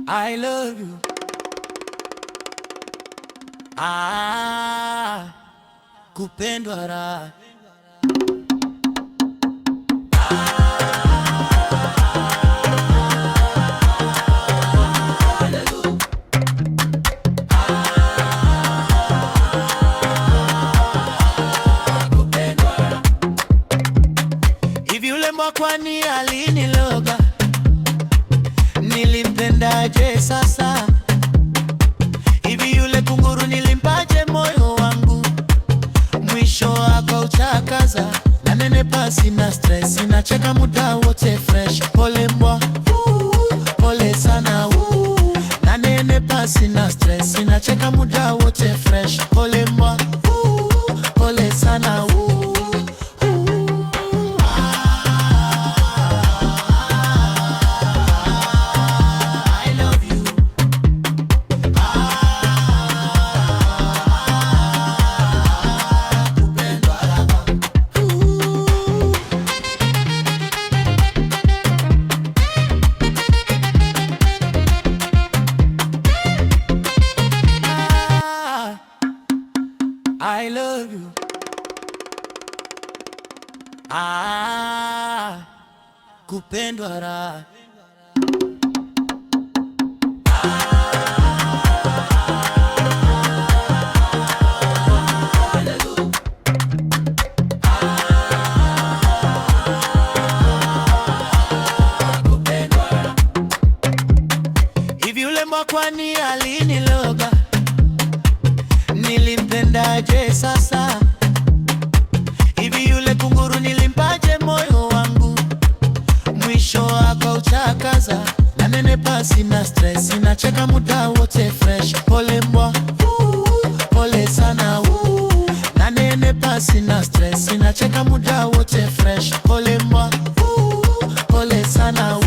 I love you. Kupendwa raha. Hivi yule mwakwani aliniloga, nilimpendaje sasa? Hivi yule kunguru nilimpaje moyo wangu? Mwisho akauchakaza, na nenepa, sina stress, nacheka muda wote fresh. Pole mbwa, pole sana, na nenepa, sina stress, nacheka muda wote fresh. Pole mbwa, pole sana, I love you. Kupendwa raha. Hivi yule mwakwani aliniloga, nilimpendaje sasa? Hivi yule kunguru nilimpaje moyo wangu? Mwisho akauchakaza, na nenepa, sina stress, nacheka muda wote fresh. Pole mbwa, pole sana, na nenepa, sina stress, nacheka muda wote fresh. Pole mbwa, pole sana.